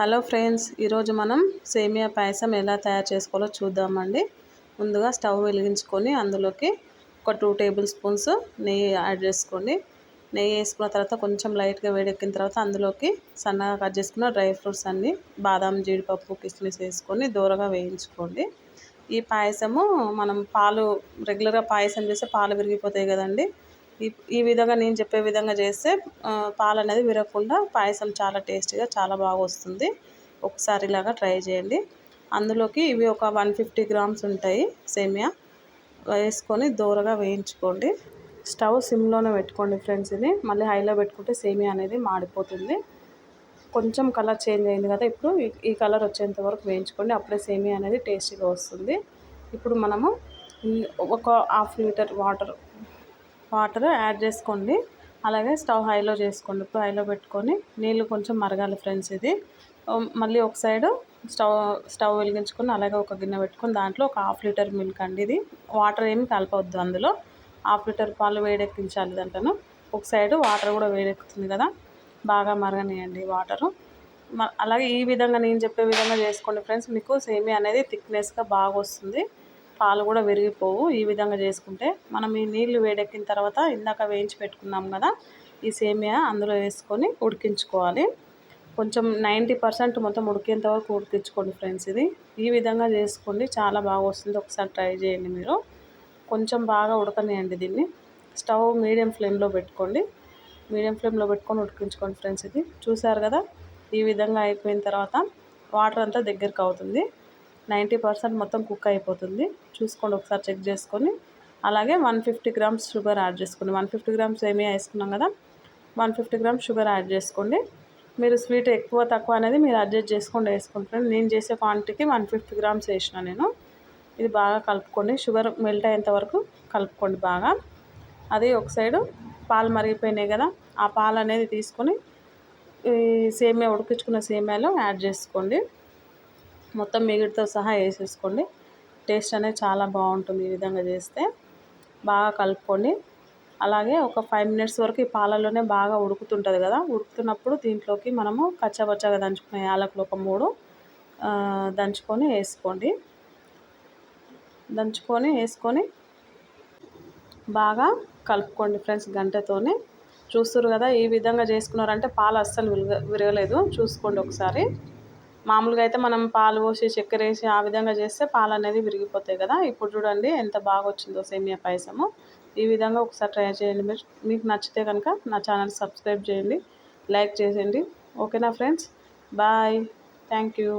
Hello friends, ఈరోజు మనం సేమియా పాయసం ఎలా తయారు చేసుకోవాలో చూద్దామండి. ముందుగా స్టవ్ వెలిగించుకొని అందులోకి ఒక 2 టేబుల్ స్పూన్స్ నెయ్యి యాడ్ చేసుకోండి. నెయ్యి వేసుకున్న తర్వాత కొంచెం లైట్గా వేడెక్కిన తర్వాత అందులోకి సన్నగా కట్ చేసుకున్న డ్రై ఫ్రూట్స్ అన్నీ బాదం, జీడిపప్పు, కిస్మిస్ వేసుకొని దూరగా వేయించుకోండి. ఈ పాయసము మనం పాలు రెగ్యులర్గా పాయసం చేస్తే పాలు విరిగిపోతాయి కదండి. ఈ విధంగా నేను చెప్పే విధంగా చేస్తే పాలు అనేది విరగకుండా పాయసం చాలా టేస్టీగా చాలా బాగా వస్తుంది. ఒకసారి ఇలాగా ట్రై చేయండి. అందులోకి ఇవి ఒక 150 గ్రామ్స్ ఉంటాయి సేమియా వేసుకొని దూరగా వేయించుకోండి. స్టవ్ సిమ్లోనే పెట్టుకోండి ఫ్రెండ్స్. ఇది మళ్ళీ హైలో పెట్టుకుంటే సేమియా అనేది మాడిపోతుంది. కొంచెం కలర్ చేంజ్ అయింది కదా, ఇప్పుడు ఈ కలర్ వచ్చేంత వరకు వేయించుకోండి. అప్పుడే సేమియా అనేది టేస్టీగా వస్తుంది. ఇప్పుడు మనము ఒక హాఫ్ లీటర్ వాటర్ యాడ్ చేసుకోండి. అలాగే స్టవ్ హైలో చేసుకోండి. ఇప్పుడు హైలో పెట్టుకొని నీళ్ళు కొంచెం మరగాలి ఫ్రెండ్స్. ఇది మళ్ళీ ఒక సైడ్ స్టవ్ వెలిగించుకొని అలాగే ఒక గిన్నె పెట్టుకొని దాంట్లో ఒక హాఫ్ లీటర్ మిల్క్ అండి. ఇది వాటర్ ఏమి కలపవద్దు, అందులో హాఫ్ లీటర్ పాలు వేడెక్కించాలి. దాంట్లో ఒక సైడ్ వాటర్ కూడా వేడెక్కుతుంది కదా, బాగా మరగనియండి వాటరు. అలాగే ఈ విధంగా నేను చెప్పే విధంగా చేసుకోండి ఫ్రెండ్స్. మీకు సేమియా అనేది థిక్నెస్గా బాగా వస్తుంది, పాలు కూడా విరిగిపోవు. ఈ విధంగా చేసుకుంటే మనం ఈ నీళ్లు వేడెక్కిన తర్వాత ఇందాక వేయించి పెట్టుకున్నాం కదా, ఈ సేమియా అందులో వేసుకొని ఉడికించుకోవాలి. కొంచెం 90% మొత్తం ఉడికేంత వరకు ఉడికించుకోండి ఫ్రెండ్స్. ఇది ఈ విధంగా చేసుకోండి, చాలా బాగా వస్తుంది. ఒకసారి ట్రై చేయండి మీరు. కొంచెం బాగా ఉడకనియండి దీన్ని. స్టవ్ మీడియం ఫ్లేమ్లో పెట్టుకోండి. మీడియం ఫ్లేమ్లో పెట్టుకొని ఉడికించుకోండి ఫ్రెండ్స్. ఇది చూసారు కదా, ఈ విధంగా అయిపోయిన తర్వాత వాటర్ అంతా దగ్గరకు అవుతుంది. 90% మొత్తం కుక్ అయిపోతుంది. చూసుకోండి, ఒకసారి చెక్ చేసుకొని. అలాగే 150 గ్రామ్స్ షుగర్ యాడ్ చేసుకోండి. 150 గ్రామ్స్ సేమియా వేసుకున్నాం కదా, 150 గ్రామ్స్ షుగర్ యాడ్ చేసుకోండి. మీరు స్వీట్ ఎక్కువ తక్కువ అనేది మీరు అడ్జస్ట్ చేసుకోండి, వేసుకుంటాను. నేను చేసే క్వాంటిటీకి 150 గ్రామ్స్ వేసిన నేను. ఇది బాగా కలుపుకోండి. షుగర్ మెల్ట్ అయ్యేంత వరకు కలుపుకోండి బాగా. అది ఒక సైడు పాలు మరిగిపోయినాయి కదా, ఆ పాలు అనేది తీసుకొని ఈ సేమియా ఉడికించుకున్న సేమియాలో యాడ్ చేసుకోండి. మొత్తం మిగిలితో సహా వేసేసుకోండి. టేస్ట్ అనేది చాలా బాగుంటుంది ఈ విధంగా చేస్తే. బాగా కలుపుకోండి. అలాగే ఒక 5 మినిట్స్ వరకు ఈ పాలల్లోనే బాగా ఉడుకుతుంటుంది కదా, ఉడుకుతున్నప్పుడు దీంట్లోకి మనము కచ్చాపచ్చాగా దంచుకునే యాలకులు ఒక 3 దంచుకొని వేసుకొని బాగా కలుపుకోండి ఫ్రెండ్స్ గంటెతోని. చూస్తున్నారు కదా, ఈ విధంగా చేసుకున్నారంటే పాలు అస్సలు విరగలేదు. చూసుకోండి ఒకసారి. మామూలుగా అయితే మనం పాలు పోసి చక్కెర వేసి ఆ విధంగా చేస్తే పాలు అనేది విరిగిపోతాయి కదా. ఇప్పుడు చూడండి ఎంత బాగా వచ్చిందో సేమియా పాయసము. ఈ విధంగా ఒకసారి ట్రై చేయండి. మీకు నచ్చితే కనుక నా ఛానల్ సబ్స్క్రైబ్ చేయండి, లైక్ చేయండి. ఓకేనా ఫ్రెండ్స్, బాయ్, థ్యాంక్ యూ.